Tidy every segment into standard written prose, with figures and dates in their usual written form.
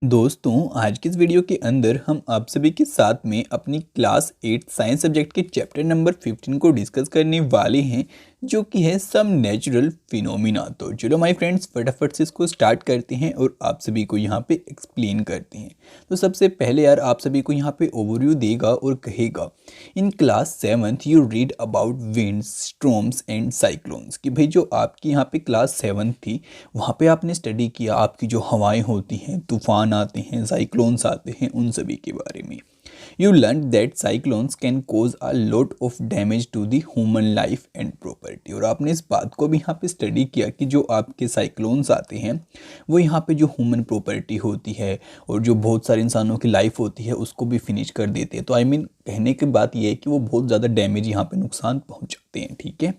दोस्तों, आज की इस वीडियो के अंदर हम आप सभी के साथ में अपनी क्लास 8 साइंस सब्जेक्ट के चैप्टर नंबर 15 को डिस्कस करने वाले हैं, जो कि है सम नेचुरल फिनोमिना। तो चलो माय फ्रेंड्स, फटाफट से इसको स्टार्ट करते हैं और आप सभी को यहाँ पे एक्सप्लेन करते हैं। तो सबसे पहले यार आप सभी को यहाँ पे ओवरव्यू देगा और कहेगा, in class 7th you read about winds, storms and cyclones. कि भाई जो आपकी यहाँ पे क्लास 7 थी, वहाँ पे आपने स्टडी किया आपकी जो हवाएं होती हैं, तूफान आते हैं, साइक्लोन्स आते हैं, उन सभी के बारे में। You learn that cyclones can cause a lot of damage to the human life and property. और आपने इस बात को भी यहाँ पे स्टडी किया कि जो आपके साइक्लोन्स आते हैं वो यहाँ पे जो ह्यूमन प्रॉपर्टी होती है और जो बहुत सारे इंसानों की लाइफ होती है उसको भी फिनिश कर देते हैं। तो आई मीन कहने की बात ये है कि वो बहुत ज़्यादा डैमेज यहाँ पे नुकसान पहुँचाते हैं। ठीक है,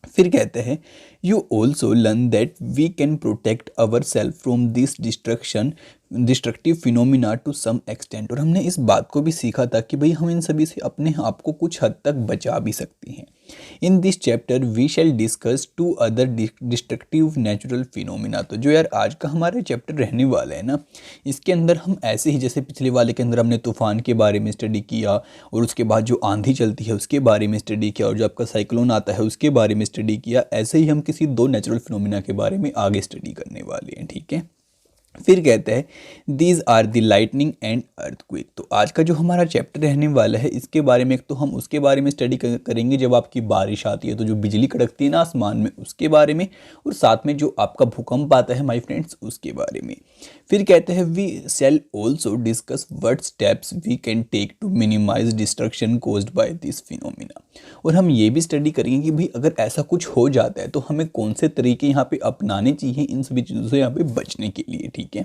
फिर कहते हैं you also learn that we can protect our self from this destructive phenomena to some extent. और हमने इस बात को भी सीखा था कि भाई हम इन सभी से अपने आप को कुछ हद तक बचा भी सकते हैं। In this chapter we shall discuss two other destructive natural phenomena. तो जो यार आज का हमारा चैप्टर रहने वाला है ना, इसके अंदर हम ऐसे ही जैसे पिछले वाले के अंदर हमने तूफान के बारे में स्टडी किया और उसके बाद जो आंधी चलती है उसके बारे में स्टडी किया और जो आपका साइक्लोन आता है उसके बारे में स्टडी किया, ऐसे ही हम किसी दो नेचुरल फिनोमिना के बारे में आगे स्टडी करने वाले हैं। ठीक है, फिर कहते हैं these are the lightning and earthquake. तो आज का जो हमारा चैप्टर रहने वाला है इसके बारे में, एक तो हम उसके बारे में स्टडी करेंगे जब आपकी बारिश आती है तो जो बिजली कड़कती है ना आसमान में, उसके बारे में, और साथ में जो आपका भूकंप आता है माय फ्रेंड्स उसके बारे में। फिर कहते हैं we shall also discuss what steps we can take to minimise destruction caused by this phenomena. और हम ये भी स्टडी करेंगे कि भाई अगर ऐसा कुछ हो जाता है तो हमें कौन से तरीके यहाँ पे अपनाने चाहिए इन सभी चीज़ों से यहाँ पे बचने के लिए। ठीक है,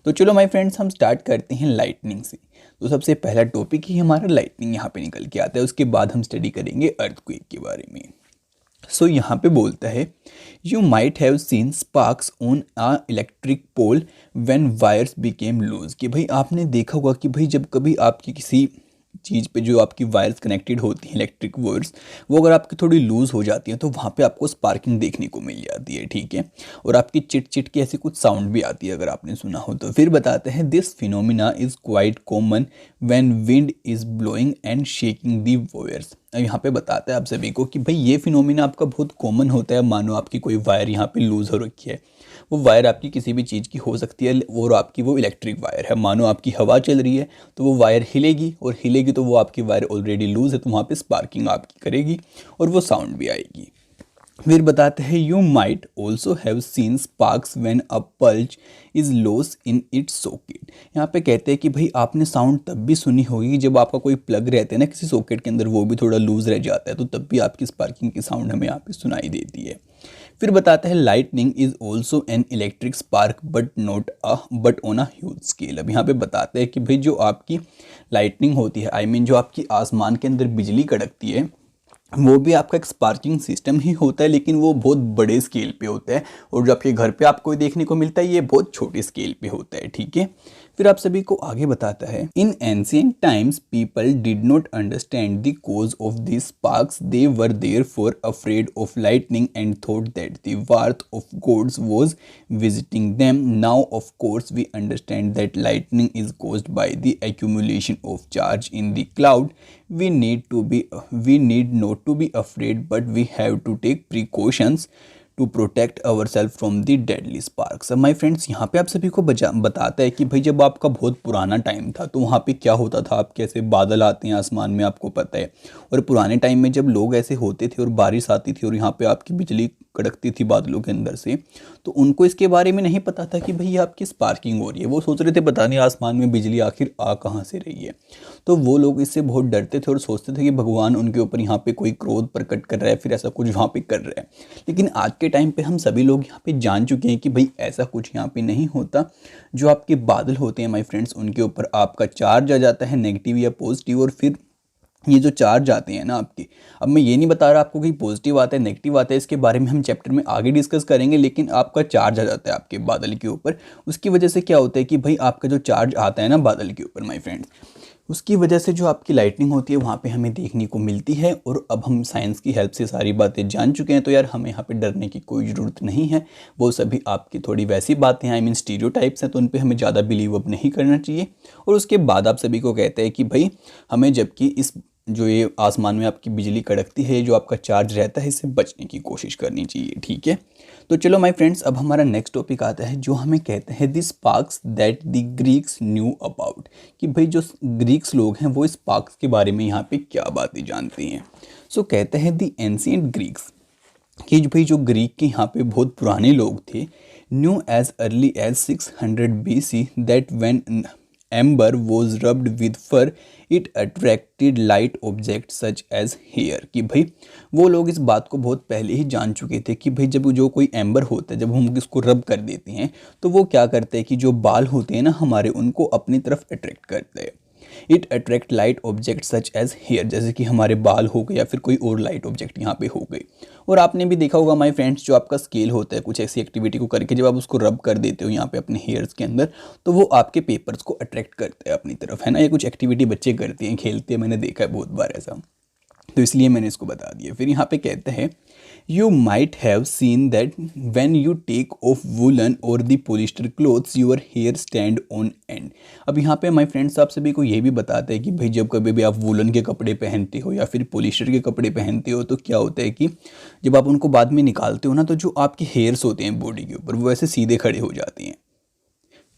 तो चलो माय फ्रेंड्स हम स्टार्ट करते हैं लाइटनिंग से। तो सबसे पहला टॉपिक ही हमारा लाइटनिंग यहाँ पे निकल के आता है, उसके बाद हम स्टडी करेंगे अर्थक्वेक के बारे में। सो यहाँ पे बोलता है you might have seen sparks on a electric pole when wires became loose. कि भाई आपने देखा होगा कि भाई जब कभी आपकी किसी चीज़ पे जो आपकी वायर्स कनेक्टेड होती हैं, इलेक्ट्रिक वायर्स, वो अगर आपकी थोड़ी लूज़ हो जाती हैं तो वहाँ पे आपको स्पार्किंग देखने को मिल जाती है। ठीक है, और आपकी चिट चिट की ऐसी कुछ साउंड भी आती है अगर आपने सुना हो तो। फिर बताते हैं this phenomena is quite common when wind is blowing and shaking the wires. अब यहाँ पे बताता है आप सभी को कि भाई ये फिनोमिना आपका बहुत कॉमन होता है। मानो आपकी कोई वायर यहाँ पे लूज़ हो रखी है, वो वायर आपकी किसी भी चीज़ की हो सकती है और आपकी वो इलेक्ट्रिक वायर है। मानो आपकी हवा चल रही है तो वो वायर हिलेगी और हिलेगी तो वो आपकी वायर ऑलरेडी लूज़ है, तो वहाँ पे स्पार्किंग आपकी करेगी और वो साउंड भी आएगी। फिर बताते हैं you might also have seen sparks when a plug is loose in its socket. यहाँ पे कहते हैं कि भाई आपने साउंड तब भी सुनी होगी जब आपका कोई प्लग रहता है ना किसी सॉकेट के अंदर, वो भी थोड़ा लूज रह जाता है, तो तब भी आपकी स्पार्किंग की साउंड हमें यहाँ पे सुनाई देती है। फिर बताता है lightning is also an electric spark but on a huge scale. अब यहाँ पे बताते हैं कि भाई जो आपकी लाइटनिंग होती है, आई मीन जो आपकी आसमान के अंदर बिजली कड़कती है, वो भी आपका एक स्पार्किंग सिस्टम ही होता है, लेकिन वो बहुत बड़े स्केल पे होता है। और जो आपके घर पे आपको देखने को मिलता है ये बहुत छोटे स्केल पे होता है। ठीक है, फिर आप सभी को आगे बताता है in ancient times people did not understand the cause of this sparks, they were therefore afraid of lightning and thought that the wrath of gods was visiting them. Now of course we understand that lightning is caused by the accumulation of charge in the cloud. we need not to be afraid, but we have to take precautions to protect ourselves from the deadly sparks। अब my friends यहाँ पे आप सभी को बताता है कि भाई जब आपका बहुत पुराना टाइम था तो वहाँ पे क्या होता था, आप कैसे बादल आते हैं आसमान में आपको पता है, और पुराने टाइम में जब लोग ऐसे होते थे और बारिश आती थी और यहाँ पे आपकी बिजली कड़कती थी बादलों के अंदर से, तो उनको इसके बारे में नहीं पता था कि भाई आपकी स्पार्किंग हो रही है। वो सोच रहे थे पता नहीं आसमान में बिजली आखिर आ कहाँ से रही है। तो वो लोग इससे बहुत डरते थे और सोचते थे कि भगवान उनके ऊपर यहाँ पे कोई क्रोध प्रकट कर रहा है, फिर ऐसा कुछ वहाँ पे कर रहा है। लेकिन आज के टाइम पे हम सभी लोग यहाँ पे जान चुके हैं कि भाई ऐसा कुछ यहाँ पे नहीं होता। जो आपके बादल होते हैं माय फ्रेंड्स, उनके ऊपर आपका चार्ज आ जाता है नेगेटिव या पॉजिटिव, और फिर ये जो चार्ज आते हैं ना आपके, अब मैं ये नहीं बता रहा आपको कि पॉजिटिव आता है नेगेटिव आता है, इसके बारे में हम चैप्टर में आगे डिस्कस करेंगे, लेकिन आपका चार्ज आ जाता है आपके बादल के ऊपर। उसकी वजह से क्या होता है कि भाई आपका जो चार्ज आता है ना बादल के ऊपर माय फ्रेंड्स, उसकी वजह से जो आपकी लाइटनिंग होती है वहाँ पे हमें देखने को मिलती है। और अब हम साइंस की हेल्प से सारी बातें जान चुके हैं, तो यार हमें यहाँ पे डरने की कोई ज़रूरत नहीं है। वो सभी आपकी थोड़ी वैसी बातें हैं, आई मीन स्टीरियोटाइप्स हैं, तो उन पे हमें ज़्यादा बिलीव अब नहीं करना चाहिए। और उसके बाद आप सभी को कहते हैं कि भाई हमें जबकि इस जो ये आसमान में आपकी बिजली कड़कती है, जो आपका चार्ज रहता है, इससे बचने की कोशिश करनी चाहिए, ठीक है। तो चलो माय फ्रेंड्स, अब हमारा नेक्स्ट टॉपिक आता है जो हमें कहते हैं the sparks that the Greeks knew about, कि भाई जो ग्रीक्स लोग हैं वो स्पार्क्स के बारे में यहाँ पे क्या बातें जानते हैं। सो कहते हैं द एंशिएंट ग्रीक्स, कि भाई जो ग्रीक के यहाँ पे बहुत पुराने लोग थे, knew as early as 600 BC that when amber was rubbed with fur it attracted light object such as hair, कि भाई वो लोग इस बात को बहुत पहले ही जान चुके थे कि भाई जब जो कोई एम्बर होता है, जब हम इसको रब कर देते हैं तो वो क्या करते हैं कि जो बाल होते हैं ना हमारे, उनको अपनी तरफ अट्रैक्ट करते हैं। It attract light object such as hair, जैसे कि हमारे बाल हो गए या फिर कोई और लाइट ऑब्जेक्ट यहाँ पे हो गई। और आपने भी देखा होगा माय फ्रेंड्स, जो आपका स्केल होता है, कुछ ऐसी एक्टिविटी को करके जब आप उसको रब कर देते हो यहाँ पे अपने हेयर्स के अंदर, तो वो आपके पेपर्स को अट्रैक्ट करते हैं अपनी तरफ, है ना। ये कुछ एक्टिविटी बच्चे करते हैं, खेलते हैं, मैंने देखा है बहुत बार ऐसा, तो इसलिए मैंने इसको बता दिया। फिर यहाँ पे कहते हैं you might have seen that when you take off woollen or the polyester clothes your hair stand on end. अब यहाँ पे माय फ्रेंड्स आप सभी को ये भी बताते हैं कि भाई जब कभी भी आप वुलन के कपड़े पहनते हो या फिर पॉलिस्टर के कपड़े पहनते हो, तो क्या होता है कि जब आप उनको बाद में निकालते हो ना, तो जो आपके हेयर्स होते हैं बॉडी के ऊपर, वो ऐसे सीधे खड़े हो जाते हैं,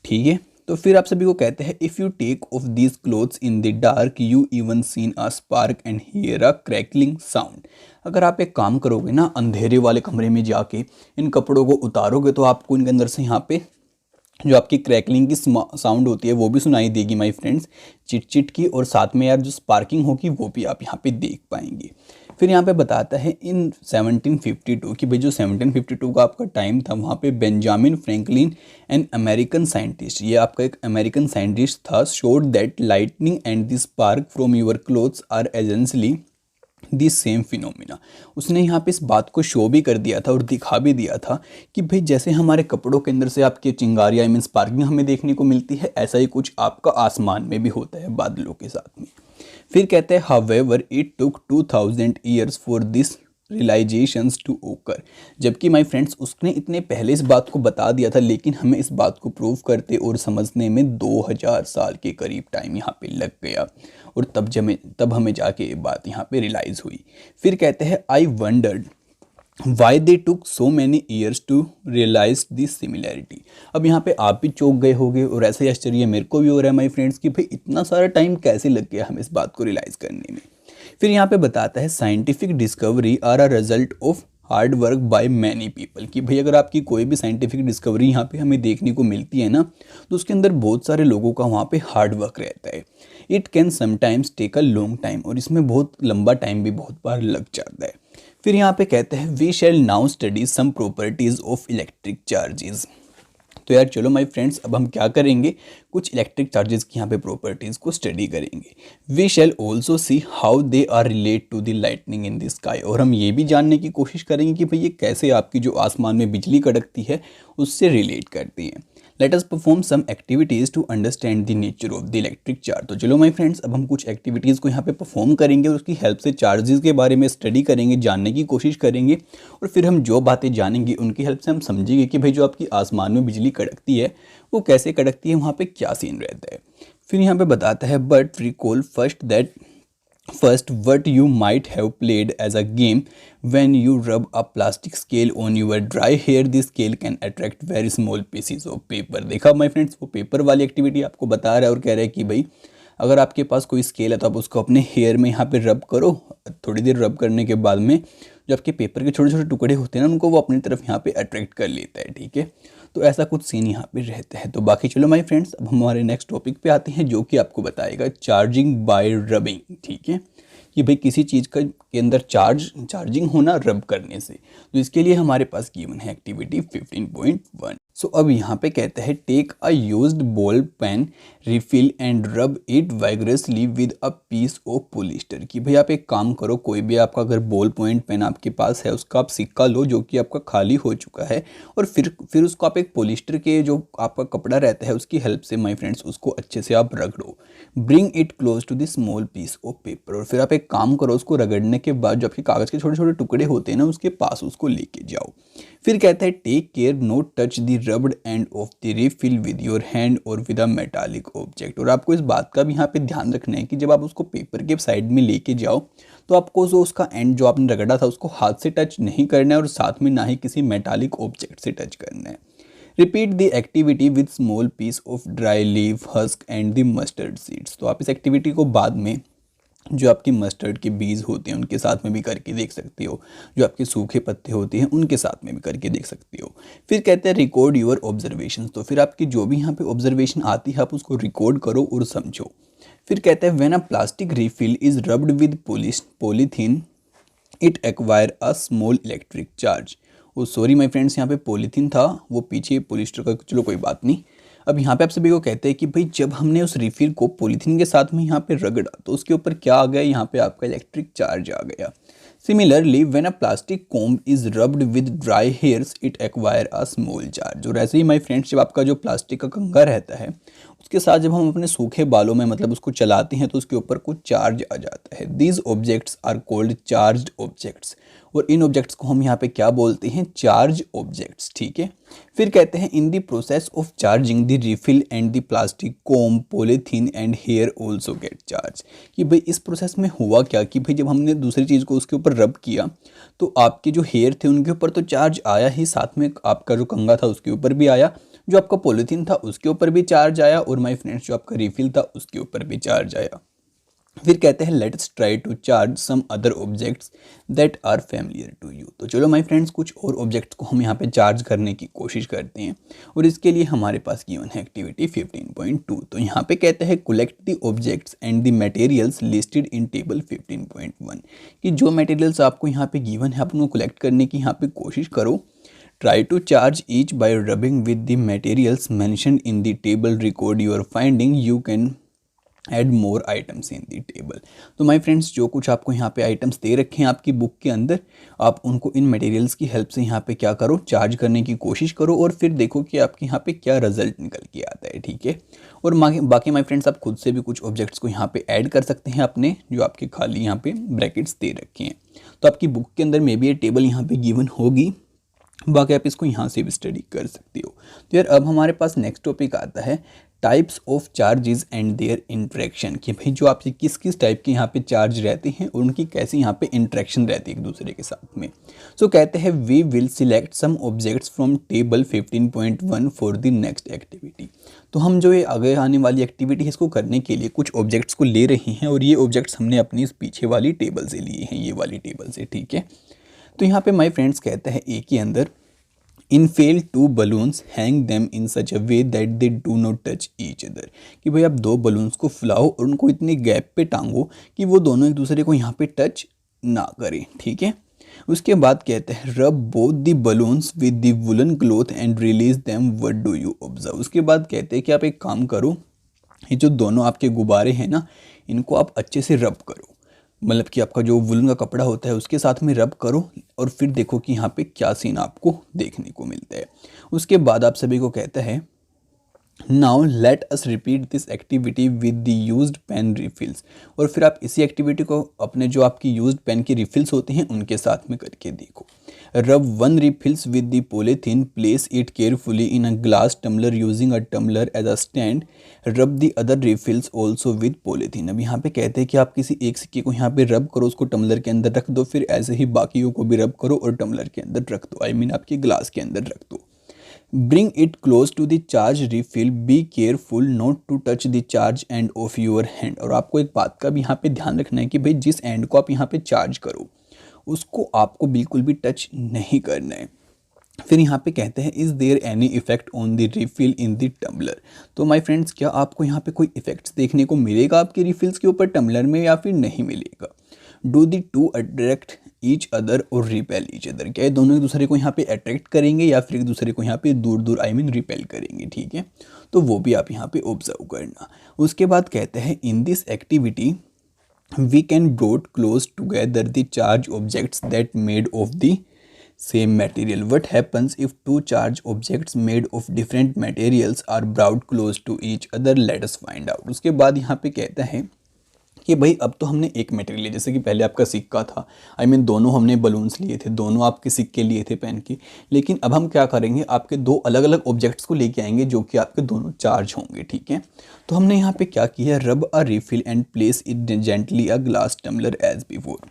ठीक है। तो फिर आप सभी को कहते हैं if you take off these clothes in the dark you even seen a spark and hear a crackling sound. अगर आप एक काम करोगे ना, अंधेरे वाले कमरे में जाके इन कपड़ों को उतारोगे, तो आपको इनके अंदर से यहाँ पे जो आपकी क्रैकलिंग की साउंड होती है वो भी सुनाई देगी माय फ्रेंड्स, चिट चिट की, और साथ में यार जो स्पार्किंग होगी वो भी आप यहाँ पे देख पाएंगे। फिर यहाँ पे बताता है इन 1752, कि भाई जो 1752 का आपका टाइम था, वहाँ पे Benjamin Franklin an American scientist, ये आपका एक अमेरिकन साइंटिस्ट था, showed that lightning and the spark from your clothes are essentially the same phenomena. उसने यहाँ पे इस बात को शो भी कर दिया था और दिखा भी दिया था कि भाई जैसे हमारे कपड़ों के अंदर से आपके चिंगारी आई मीन स्पार्किंग हमें देखने को मिलती है, ऐसा ही कुछ आपका आसमान में भी होता है बादलों के साथ में। फिर कहते हैं however it took 2000 years for this realisations to occur, जबकि माय फ्रेंड्स उसने इतने पहले इस बात को बता दिया था, लेकिन हमें इस बात को प्रूव करते और समझने में 2000 साल के करीब टाइम यहाँ पे लग गया, और तब हमें जाके ये बात यहाँ पे रियलाइज़ हुई। फिर कहते हैं I wondered why they took so many years to realise this similarity. अब यहाँ पे आप भी चौंक गए होंगे, और ऐसा ही आश्चर्य मेरे को भी हो रहा है माय फ्रेंड्स कि भाई इतना सारा टाइम कैसे लग गया हमें इस बात को रियलाइज़ करने में। फिर यहाँ पे बताता है scientific discovery are a result of hard work by many people, कि भाई अगर आपकी कोई भी साइंटिफिक डिस्कवरी यहाँ पे हमें देखने को मिलती है ना, तो उसके अंदर बहुत सारे लोगों का वहाँ पे हार्ड वर्क रहता है। It can sometimes take a long time, और इसमें बहुत लंबा टाइम भी बहुत बार लग जाता है। फिर यहाँ पे कहते हैं we shall now study some properties of electric charges. तो यार चलो माय फ्रेंड्स, अब हम क्या करेंगे, कुछ इलेक्ट्रिक चार्जेस की यहाँ पे प्रॉपर्टीज़ को स्टडी करेंगे। We shall also see how they are relate to the lightning in the sky, और हम ये भी जानने की कोशिश करेंगे कि भाई ये कैसे आपकी जो आसमान में बिजली कड़कती है उससे रिलेट करती हैं। Let us perform some activities to understand the nature of the electric charge. तो चलो माय फ्रेंड्स, अब हम कुछ एक्टिविटीज़ को यहाँ पे परफॉर्म करेंगे और उसकी हेल्प से चार्जेस के बारे में स्टडी करेंगे, जानने की कोशिश करेंगे, और फिर हम जो बातें जानेंगे उनकी हेल्प से हम समझेंगे कि भाई जो आपकी आसमान में बिजली कड़कती है वो कैसे कड़कती है, वहाँ पे क्या सीन रहता है। फिर यहाँ पे बताता है but recall First, what you might have played as a game when you rub a plastic scale on your dry hair. This scale can attract very small pieces of paper. देखा my friends, वो paper वाली activity आपको बता रहा है और कह रहा है कि भाई अगर आपके पास कोई स्केल है तो आप उसको अपने हेयर में यहाँ पे रब करो। थोड़ी देर रब करने के बाद में जो आपके पेपर के छोटे छोटे टुकड़े होते हैं ना, उनको वो अपनी तरफ यहाँ पे अट्रैक्ट कर लेता है, ठीक है। तो ऐसा कुछ सीन यहाँ पे रहता है। तो बाकी चलो माय फ्रेंड्स, अब हमारे नेक्स्ट टॉपिक पे आते हैं जो कि आपको बताएगा चार्जिंग बाय रबिंग, ठीक है। कि भाई किसी चीज़ का के अंदर चार्जिंग होना रब करने से। तो इसके लिए हमारे पास गिवन है एक्टिविटी 15.1। सो अब यहाँ पे कहते हैं take a used ball pen refill and rub it vigorously with a piece of polyester. कि भाई आप एक काम करो, कोई भी आपका अगर बॉल पॉइंट पेन आपके पास है उसका आप सिक्का लो जो कि आपका खाली हो चुका है, और फिर उसको आप एक पोलिस्टर के जो आपका कपड़ा रहता है उसकी हेल्प से माय फ्रेंड्स उसको अच्छे से आप रगड़ो। Bring it close to the small piece of paper. और फिर आप एक काम करो, उसको रगड़ने के बाद जो आपके कागज़ के छोटे छोटे टुकड़े होते हैं ना उसके पास उसको लेके जाओ। फिर कहता है take care not touch the rubbed end of the refill with your hand और विद अ मेटालिक ऑब्जेक्ट। और आपको इस बात का भी यहाँ पे ध्यान रखना है कि जब आप उसको पेपर के साइड में लेके जाओ तो आपको जो उसका एंड जो आपने रगड़ा था उसको हाथ से टच नहीं करना है और साथ में ना ही किसी मेटालिक ऑब्जेक्ट से टच करना है। Repeat the activity with small piece of dry leaf husk and the mustard seeds. तो आप इस एक्टिविटी को बाद में जो आपकी मस्टर्ड के बीज होते हैं उनके साथ में भी करके देख सकते हो, जो आपके सूखे पत्ते होते हैं उनके साथ में भी करके देख सकते हो। फिर कहते हैं रिकॉर्ड योर ऑब्जर्वेशंस। तो फिर आपकी जो भी यहाँ पे ऑब्जर्वेशन आती है आप उसको रिकॉर्ड करो और समझो। फिर कहते हैं when a plastic refill is rubbed with polythene it acquire a small electric charge. वो सॉरी माय फ्रेंड्स, यहाँ पे पॉलीथीन था वो पीछे पॉलिस्टर का, चलो कोई बात नहीं। अब यहाँ पे आप सभी को कहते हैं कि भाई जब हमने उस रिफिल को पॉलीथीन के साथ में यहाँ पे रगड़ा तो उसके ऊपर क्या आ गया, यहाँ पे आपका इलेक्ट्रिक चार्ज आ गया। Similarly when a plastic comb is rubbed with dry hairs it acquire a small charge. और ऐसे ही माय फ्रेंड्स जब आपका जो प्लास्टिक का कंघा रहता है उसके साथ जब हम अपने सूखे बालों में मतलब उसको चलाते हैं तो उसके ऊपर कुछ चार्ज आ जाता है। These objects are called charged objects. और इन ऑब्जेक्ट्स को हम यहाँ पे क्या बोलते हैं, चार्ज ऑब्जेक्ट्स। ठीक है। फिर कहते हैं in the process of charging the refill and the plastic comb polythene and hair also get charge. कि भाई इस प्रोसेस में हुआ क्या कि भाई जब हमने दूसरी चीज़ को उसके ऊपर रब किया तो आपके जो हेयर थे उनके ऊपर तो चार्ज आया ही, साथ में आपका जो कंघा था उसके ऊपर भी आया, जो आपका पॉलीथीन था उसके ऊपर भी चार्ज आया, और माय फ्रेंड्स जो आपका रिफिल था उसके ऊपर भी चार्ज आया। फिर कहते हैं let's try to charge some other objects that are familiar to you. तो चलो माय फ्रेंड्स कुछ और ऑब्जेक्ट्स को हम यहाँ पे चार्ज करने की कोशिश करते हैं, और इसके लिए हमारे पास गिवन है एक्टिविटी 15.2। तो यहाँ पे कहते हैं collect the objects and the materials listed in table 15.1। कि जो मटेरियल्स आपको यहाँ पे गिवन है आप उनको कलेक्ट करने की यहाँ पे कोशिश करो। Try to charge each by rubbing with the materials mentioned in the table. Record your finding. You can add more items in the table. तो माय फ्रेंड्स जो कुछ आपको यहाँ पे आइटम्स दे रखे हैं आपकी बुक के अंदर, आप उनको इन मटेरियल्स की हेल्प से यहाँ पे क्या करो, चार्ज करने की कोशिश करो, और फिर देखो कि आपके यहाँ पे क्या रिजल्ट निकल के आता है। ठीक है। और बाकी माय फ्रेंड्स आप खुद से भी कुछ ऑब्जेक्ट्स को यहाँ पे ऐड कर सकते हैं अपने जो आपके खाली यहाँ पे ब्रैकेट्स दे रखे हैं। तो आपकी बुक के अंदर मे बी ये टेबल यहाँ पे गिवन होगी, बाकी आप इसको यहाँ से भी स्टडी कर सकते हो। तो यार अब हमारे पास नेक्स्ट टॉपिक आता है types of charges and there interaction. कि भाई जो आपसे किस किस टाइप के यहाँ पे चार्ज रहते हैं और उनकी कैसी यहाँ पे इंटरेक्शन रहती है एक दूसरे के साथ में। सो कहते हैं we will select some objects from table 15.1 for the next activity. तो हम जो ये आगे आने वाली एक्टिविटी है इसको करने के लिए कुछ ऑब्जेक्ट्स को ले रहे हैं, और ये ऑब्जेक्ट्स हमने अपनी इस पीछे वाली टेबल से लिए हैं, ये वाली टेबल से। ठीक है। तो यहाँ पे माय फ्रेंड्स कहते हैं ए के अंदर inflate two balloons hang them in such a way that they do not touch each other. कि भाई आप दो बलून्स को फुलाओ और उनको इतनी गैप पे टांगो कि वो दोनों एक दूसरे को यहाँ पे टच ना करें। ठीक है। उसके बाद कहते हैं रब both the balloons with the woollen cloth and release them what do you observe. उसके बाद कहते हैं कि आप एक काम करो, ये जो दोनों आपके गुब्बारे हैं ना इनको आप अच्छे से रब करो, मतलब कि आपका जो वुलन का कपड़ा होता है उसके साथ में रब करो, और फिर देखो कि यहाँ पे क्या सीन आपको देखने को मिलता है। उसके बाद आप सभी को कहता है now let us repeat this activity with the used pen refills. और फिर आप इसी एक्टिविटी को अपने जो आपकी यूज्ड पेन की रिफिल्स होती हैं उनके साथ में करके देखो। Rub one refills with the polythene, place it carefully in a glass tumbler using a tumbler as a stand, rub the other refills also with polythene. अब यहाँ पे कहते हैं कि आप किसी एक सिक्के को यहाँ पे रब करो, उसको टम्बलर के अंदर रख दो, फिर ऐसे ही बाकियों को भी रब करो और टम्बलर के अंदर रख दो, आई मीन आपके ग्लास के अंदर रख दो। Bring it close to the charge refill. Be careful not to touch the charge end of your hand. और आपको एक बात का भी यहाँ पे ध्यान रखना है कि भाई जिस एंड को आप यहाँ पे चार्ज करो उसको आपको बिल्कुल भी टच नहीं करना है। फिर यहाँ पे कहते हैं is there any effect on the refill in the tumbler. तो माय फ्रेंड्स क्या आपको यहाँ पे कोई इफेक्ट्स देखने को मिलेगा आपके रिफिल्स के ऊपर टम्बलर में या फिर नहीं मिलेगा। Do the two attract each other और रिपेल ईच अदर, क्या ये दोनों एक दूसरे को यहाँ पे अट्रैक्ट करेंगे या फिर एक दूसरे को यहाँ पे दूर दूर रिपेल करेंगे, ठीक है। तो वो भी आप यहाँ पे ऑब्जर्व करना। उसके बाद कहते हैं in this activity we can brought close together the charge objects that made of the same material. What happens if two charge objects made of different materials are brought close to each other? Let us find out. उसके बाद यहाँ पे कहता है कि भाई अब तो हमने एक मटेरियल लिया, जैसे कि पहले आपका सिक्का था, दोनों हमने बलून्स लिए थे, दोनों आपके सिक्के लिए थे पेन के, लेकिन अब हम क्या करेंगे, आपके दो अलग अलग ऑब्जेक्ट्स को लेके आएंगे जो कि आपके दोनों चार्ज होंगे, ठीक है। तो हमने यहाँ पे क्या किया, rub a refill and place it gently a glass tumbler as before.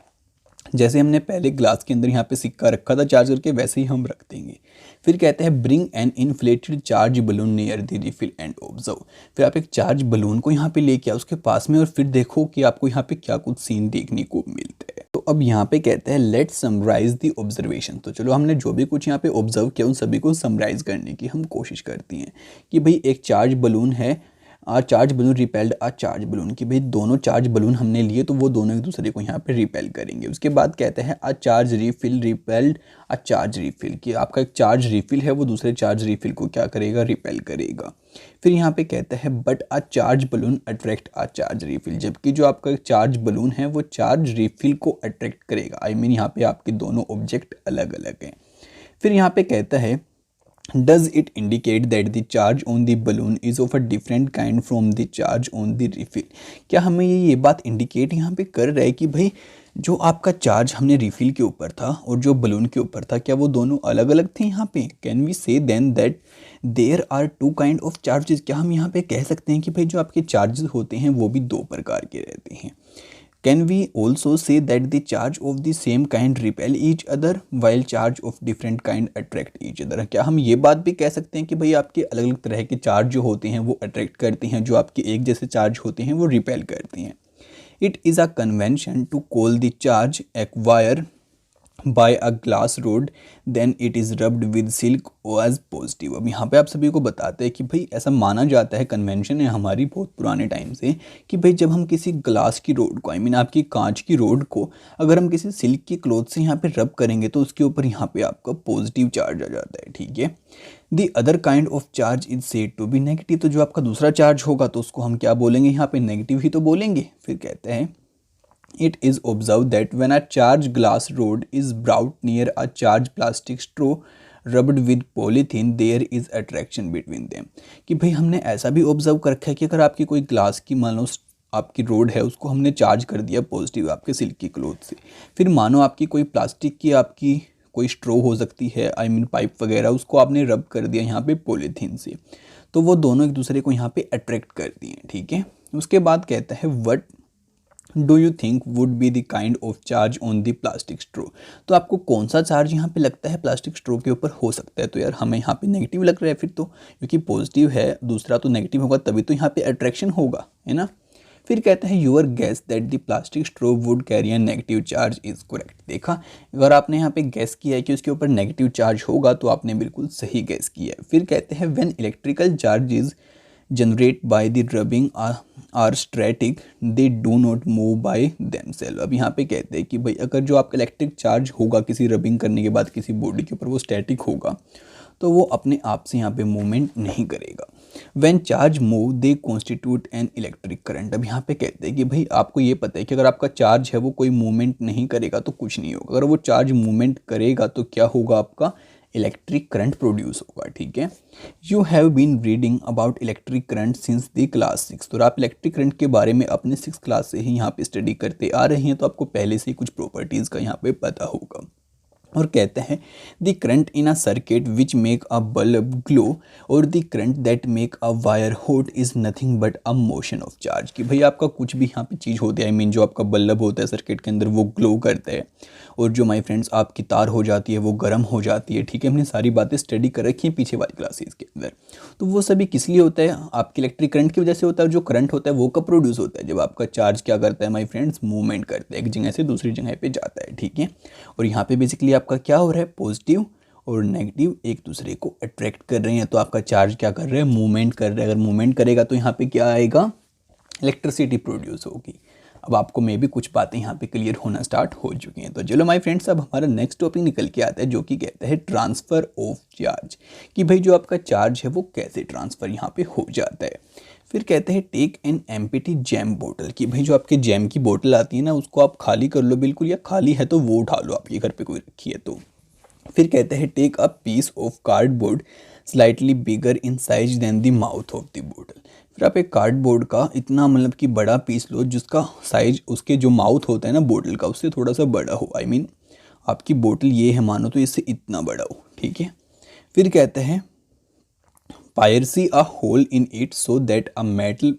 जैसे हमने पहले ग्लास के अंदर यहाँ पे सिक्का रखा था चार्ज करके, वैसे ही हम रख देंगे। फिर कहते हैं bring an inflated charge balloon near the refill and observe. फिर आप एक चार्ज बलून को यहाँ पे लेके आओ उसके पास में और फिर देखो कि आपको यहाँ पे क्या कुछ सीन देखने को मिलता है। तो अब यहाँ पे कहते हैं लेट समराइज द ऑब्जर्वेशन। तो चलो हमने जो भी कुछ यहाँ पे ऑब्जर्व किया उन सभी को समराइज करने की हम कोशिश करती हैं कि भाई एक चार्ज बलून है, charge balloon repelled charge balloon, कि भाई दोनों चार्ज बलून हमने लिए तो वो दोनों एक दूसरे को यहाँ पे रिपेल करेंगे। उसके बाद कहते हैं charge refill repelled charge refill, कि आपका एक चार्ज रिफिल है वो दूसरे चार्ज रिफिल को क्या करेगा, रिपेल करेगा। फिर यहाँ पे कहते हैं but charge balloon attract charge refill, जबकि जो आपका चार्ज बलून है वो चार्ज रिफिल को अट्रैक्ट करेगा। यहाँ पे आपके दोनों ऑब्जेक्ट अलग अलग हैं। फिर यहाँ पे कहता है does it indicate that the charge on the balloon is of a different kind from the charge on the refill? क्या हमें ये बात इंडिकेट यहाँ पे कर रहा है कि भाई जो आपका चार्ज हमने रिफिल के ऊपर था और जो बलून के ऊपर था, क्या वो दोनों अलग अलग थे यहाँ पे? Can we say then that there are two kind of charges, क्या हम यहाँ पे कह सकते हैं कि भाई जो आपके चार्जेस होते हैं वो भी दो प्रकार के रहते हैं? Can we also say that the charge of the same kind repel each other while charge of different kind attract each other? क्या हम ये बात भी कह सकते हैं कि भाई आपके अलग अलग तरह के चार्ज जो होते हैं वो अट्रैक्ट करते हैं, जो आपके एक जैसे चार्ज होते हैं वो रिपेल करते हैं? It is a convention to call the charge acquire by a glass rod then it is rubbed with silk as positive। अब यहाँ पे आप सभी को बताते हैं कि भाई ऐसा माना जाता है, कन्वेंशन है हमारी बहुत पुराने टाइम से, कि भाई जब हम किसी ग्लास की रोड को आपकी कांच की रोड को अगर हम किसी सिल्क की क्लॉथ से यहाँ पे रब करेंगे तो उसके ऊपर यहाँ पे आपका पॉजिटिव चार्ज आ जाता है, ठीक है। The other kind of charge is said to be negative, तो जो आपका दूसरा चार्ज होगा तो उसको हम क्या बोलेंगे, यहाँ पे नेगेटिव ही तो बोलेंगे। फिर कहते हैं it is observed that when a charged glass rod is brought near a charged plastic straw rubbed with polythene there is attraction between them। कि भाई हमने ऐसा भी ऑब्जर्व कर रखा है कि अगर आपकी कोई ग्लास की मान लो आपकी रोड है उसको हमने चार्ज कर दिया पॉजिटिव आपके सिल्क की क्लॉथ से, फिर मानो आपकी कोई प्लास्टिक की आपकी कोई स्ट्रो हो सकती है पाइप वगैरह, उसको आपने रब कर दिया यहाँ पे पॉलीथीन से, तो वो दोनों एक दूसरे को यहाँ पे अट्रैक्ट करती हैं, ठीक है। उसके बाद कहता है what do you think would be the kind of charge on the plastic straw, तो आपको कौन सा चार्ज यहाँ पे लगता है प्लास्टिक स्ट्रो के ऊपर हो सकता है? तो यार हमें यहाँ पे नेगेटिव लग रहा है फिर तो, क्योंकि पॉजिटिव है दूसरा तो नेगेटिव होगा तभी तो यहाँ पे अट्रैक्शन होगा, है ना। फिर कहते हैं your guess that the plastic straw would carry a negative charge is correct. देखा, अगर आपने यहाँ पे गैस किया है कि उसके ऊपर नेगेटिव चार्ज होगा तो आपने बिल्कुल सही गैस किया है। फिर कहते हैं when electrical charges generated by the rubbing are static they do not move by themselves. अब यहाँ पे कहते हैं कि भाई अगर जो आपका इलेक्ट्रिक चार्ज होगा किसी रबिंग करने के बाद किसी बॉडी के ऊपर वो स्टैटिक होगा तो वो अपने आप से यहाँ पे मूवमेंट नहीं करेगा। When charge move they constitute an electric current. अब यहाँ पे कहते हैं कि भाई आपको ये पता है कि अगर आपका चार्ज है वो कोई मूवमेंट नहीं करेगा तो कुछ नहीं होगा, अगर वो चार्ज मूवमेंट करेगा तो क्या होगा, आपका इलेक्ट्रिक करंट प्रोड्यूस होगा, ठीक है। You have been reading about electric current since the class 6। तो आप इलेक्ट्रिक करंट के बारे में अपने 6 क्लास से ही यहाँ पे स्टडी करते आ रहे हैं, तो आपको पहले से ही कुछ प्रॉपर्टीज़ का यहाँ पे पता होगा। और कहते हैं the current in a circuit which make a bulb glow और the current that make a wire hot is nothing but a motion of charge. कि भाई आपका कुछ भी यहाँ पे चीज़ होती है, जो आपका बल्ब होता है सर्किट के अंदर वो ग्लो करता है, और जो माय फ्रेंड्स आपकी तार हो जाती है वो गर्म हो जाती है, ठीक है। हमने सारी बातें स्टडी कर रखी हैं पीछे वाली क्लासेस के अंदर। तो वो सभी किस लिए होता है, आपके इलेक्ट्रिक करंट की वजह से होता है। जो करंट होता है वो कब प्रोड्यूस होता है, जब आपका चार्ज क्या करता है माय फ्रेंड्स, मूवमेंट करता है, एक जगह से दूसरी जगह पे जाता है, ठीक है। और यहाँ पे बेसिकली आपका क्या हो रहा है, पॉजिटिव और नेगेटिव एक दूसरे को अट्रैक्ट कर रहे हैं, तो आपका चार्ज क्या कर रहा है, मूवमेंट कर रहा है। अगर मूवमेंट करेगा तो यहाँ पे क्या आएगा, इलेक्ट्रिसिटी प्रोड्यूस होगी। अब आपको मे भी कुछ बातें यहाँ पे क्लियर होना स्टार्ट हो चुकी हैं। तो चलो माय फ्रेंड्स, अब हमारा नेक्स्ट टॉपिक निकल के आता है जो कि कहता है ट्रांसफ़र ऑफ चार्ज, कि भाई जो आपका चार्ज है वो कैसे ट्रांसफ़र यहाँ पे हो जाता है। फिर कहते हैं टेक एन एम्प्टी जैम बोतल, कि भाई जो आपके जैम की बोतल आती है ना उसको आप खाली कर लो बिल्कुल, या खाली है तो वो उठा लो, आपके घर पे कोई रखी है तो। फिर कहते हैं take a piece of cardboard slightly bigger in size than the mouth of the बोतल। फिर आप एक कार्डबोर्ड का इतना मतलब कि बड़ा पीस लो जिसका साइज उसके जो माउथ होता है ना बोतल का उससे थोड़ा सा बड़ा हो। आई मीन आपकी बोतल ये है मानो तो इससे इतना बड़ा हो, ठीक है। फिर कहते हैं pierce a hole in it so that a metal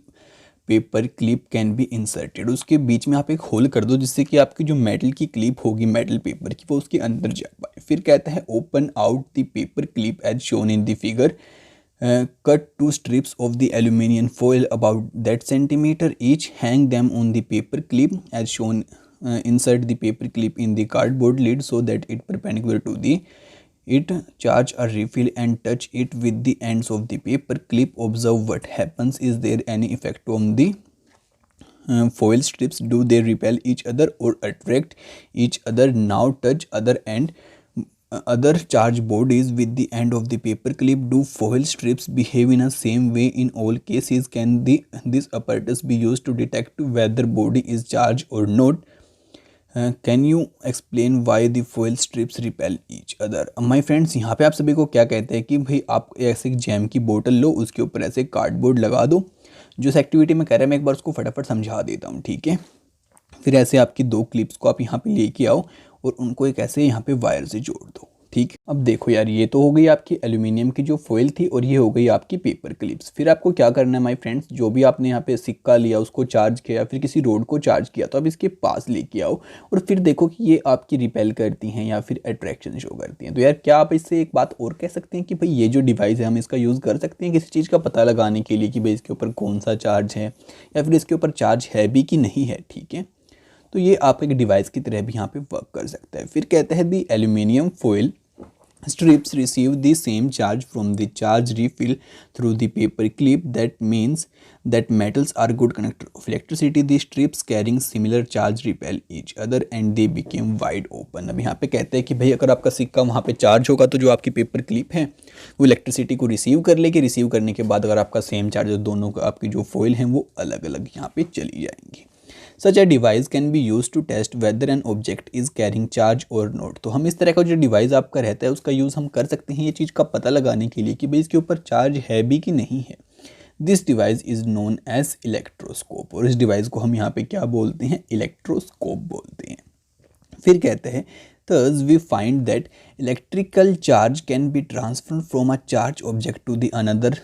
paper clip can be inserted. उसके बीच में आप एक होल कर दो जिससे कि आपकी जो मेटल की क्लिप होगी मेटल पेपर की वो उसके अंदर जा पाए। फिर कहता है open out the paper clip as shown in the figure, cut two strips of the aluminium foil about that centimeter each, hang them on the paper clip as shown, insert the paper clip in the cardboard lid so that it perpendicular to the it, charge a refill and touch it with the ends of the paper clip, observe what happens, is there any effect on the foil strips, do they repel each other or attract each other, now touch other end, other charge bodies with the end of the paper clip, do foil strips behave in a same way in all cases, can this apparatus be used to detect whether body is charged or not, can you explain why the foil strips repel each other. My friends, यहाँ पे आप सभी को क्या कहते हैं कि भाई आप ऐसे जैम की बोतल लो, उसके ऊपर ऐसे कार्डबोर्ड लगा दो। जो इस एक्टिविटी में कह रहा है मैं एक बार उसको फटाफट समझा देता हूँ, ठीक है। फिर ऐसे आपकी दो क्लिप्स को आप यहाँ पे लेके आओ और उनको एक ऐसे यहाँ पे वायर से जोड़ दो, ठीक। अब देखो यार, ये तो हो गई आपकी एल्यूमिनियम की जो फॉइल थी और ये हो गई आपकी पेपर क्लिप्स। फिर आपको क्या करना है माय फ्रेंड्स, जो भी आपने यहाँ पे सिक्का लिया उसको चार्ज किया या फिर किसी रोड को चार्ज किया तो अब इसके पास लेके आओ और फिर देखो कि ये आपकी रिपेल करती हैं या फिर अट्रैक्शन शो करती हैं। तो यार क्या आप इससे एक बात और कह सकते हैं कि भाई ये जो डिवाइस है हम इसका यूज़ कर सकते हैं किसी चीज़ का पता लगाने के लिए कि भाई इसके ऊपर कौन सा चार्ज है या फिर इसके ऊपर चार्ज है भी कि नहीं है, ठीक है। तो ये आप एक डिवाइस की तरह भी यहाँ पे वर्क कर सकता है। फिर कहते हैं the aluminium foil strips receive the same charge from the charge refill through the paper clip. That means that metals are good conductor of electricity. The strips carrying similar charge repel each other and they became wide open. अब यहाँ पे कहते हैं कि भाई अगर आपका सिक्का वहाँ पे चार्ज होगा तो जो आपकी पेपर क्लिप है वो इलेक्ट्रिसिटी को रिसीव कर लेगी। रिसीव करने के बाद अगर आपका सेम चार्ज दोनों आपकी जो फॉइल हैं वो अलग अलग यहाँ पे चली जाएंगी। Such a device can be used to test whether an object is carrying charge or not. तो हम इस तरह का जो डिवाइस आपका रहता है उसका यूज़ हम कर सकते हैं ये चीज़ का पता लगाने के लिए कि भाई इसके ऊपर चार्ज है भी कि नहीं है। This device is known as electroscope, और इस डिवाइस को हम यहाँ पे क्या बोलते हैं, इलेक्ट्रोस्कोप बोलते हैं। फिर कहते हैं thus we find that electrical charge can be transferred from a charged object to the another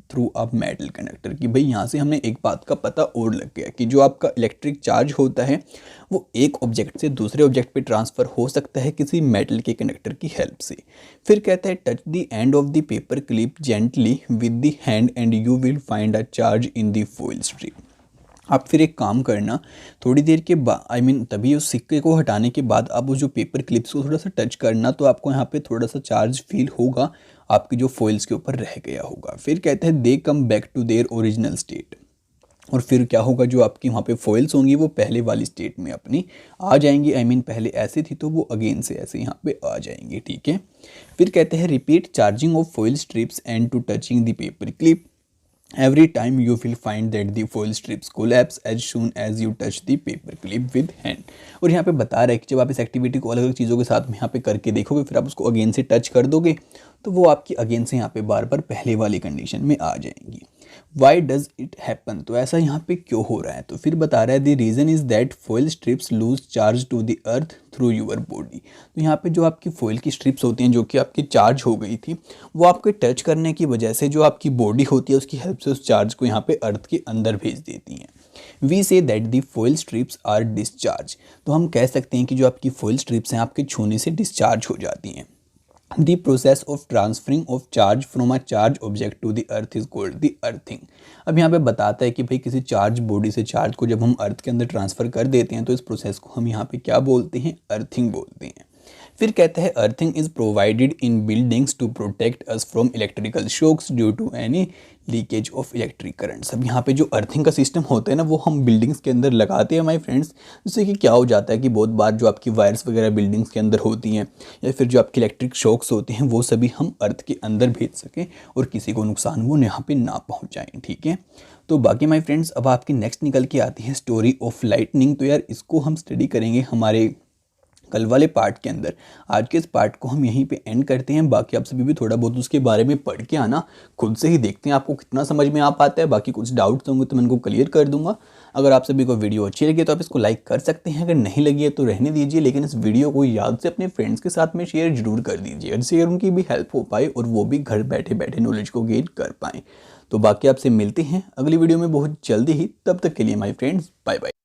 through a metal conductor. कि भाई यहाँ से हमने एक बात का पता और लग गया कि जो आपका इलेक्ट्रिक चार्ज होता है वो एक ऑब्जेक्ट से दूसरे ऑब्जेक्ट पे ट्रांसफ़र हो सकता है किसी मेटल के कंडक्टर की हेल्प से। फिर कहता है touch the end of the paper clip gently with the hand and you will find a charge in the foil strip. आप फिर एक काम करना, थोड़ी देर के बाद आई मीन तभी उस सिक्के को हटाने के बाद आप वो जो पेपर क्लिप्स को थोड़ा सा टच करना तो आपको यहाँ पे थोड़ा सा चार्ज फील होगा, आपकी जो फॉइल्स के ऊपर रह गया होगा। फिर कहते हैं they come back to their original state, और फिर क्या होगा जो आपकी वहाँ पे फॉइल्स होंगी वो पहले वाली स्टेट में अपनी आ जाएंगी। आई मीन पहले ऐसे थी तो वो अगेन से ऐसे यहाँ पे आ जाएंगी, ठीक है। फिर कहते हैं repeat charging of foil strips and to touching the paper clip every time you will find that the foil strips collapse as soon as you touch the paper clip with hand। और यहाँ पे बता रहा है कि जब आप इस एक्टिविटी को अलग अलग चीज़ों के साथ में यहाँ पे करके देखोगे फिर आप उसको अगेन से टच कर दोगे तो वो आपकी अगेन से यहाँ पे बार बार पहले वाली कंडीशन में आ जाएंगी। वाई डज इट हैपन, तो ऐसा यहाँ पे क्यों हो रहा है, तो फिर बता रहा है the reason is that foil strips lose charge to the earth through your body. तो यहाँ पे जो आपकी फॉइल की स्ट्रिप्स होती हैं जो कि आपकी चार्ज हो गई थी वो आपके टच करने की वजह से जो आपकी बॉडी होती है उसकी हेल्प से उस चार्ज को यहाँ पे अर्थ के अंदर भेज देती हैं। We say that the foil strips are discharge, तो हम कह सकते हैं कि जो आपकी फॉइल स्ट्रिप्स हैं आपके छूने से डिस्चार्ज हो जाती हैं। The process of transferring of charge from a charged object to the earth is called the earthing। अब यहाँ पे बताता है कि भाई किसी चार्ज बॉडी से चार्ज को जब हम अर्थ के अंदर ट्रांसफ़र कर देते हैं तो इस प्रोसेस को हम यहाँ पे क्या बोलते हैं, अर्थिंग बोलते हैं। फिर कहता है earthing is provided in buildings to protect us from electrical shocks due to any leakage of electric currents. अब यहाँ पे जो अर्थिंग का सिस्टम होता है ना, वो हम बिल्डिंग्स के अंदर लगाते हैं माय फ्रेंड्स। जिससे कि क्या हो जाता है कि बहुत बार जो आपकी वायर्स वगैरह बिल्डिंग्स के अंदर होती हैं या फिर जो आपकी इलेक्ट्रिक शॉक्स होते हैं वो सभी हम अर्थ के अंदर भेज सकें और किसी को नुकसान वो यहाँ पे ना पहुँचाएँ, ठीक है। तो बाकी माय फ्रेंड्स अब आपकी नेक्स्ट निकल के आती है स्टोरी ऑफ लाइटनिंग। तो यार इसको हम स्टडी करेंगे हमारे कल वाले पार्ट के अंदर। आज के इस पार्ट को हम यहीं पे एंड करते हैं। बाकी आप सभी भी थोड़ा बहुत उसके बारे में पढ़ के आना, खुद से ही देखते हैं आपको कितना समझ में आ पाता है। बाकी कुछ डाउट्स होंगे तो मैं उनको क्लियर कर दूंगा। अगर आप सभी को वीडियो अच्छी लगी तो आप इसको लाइक कर सकते हैं, अगर नहीं लगी है तो रहने दीजिए, लेकिन इस वीडियो को याद से अपने फ्रेंड्स के साथ में शेयर जरूर कर दीजिए, जिससे उनकी भी हेल्प हो पाए और वो भी घर बैठे बैठे नॉलेज को गेन कर पाएँ। तो बाकी आपसे मिलते हैं अगली वीडियो में बहुत जल्दी ही। तब तक के लिए माय फ्रेंड्स, बाय बाय।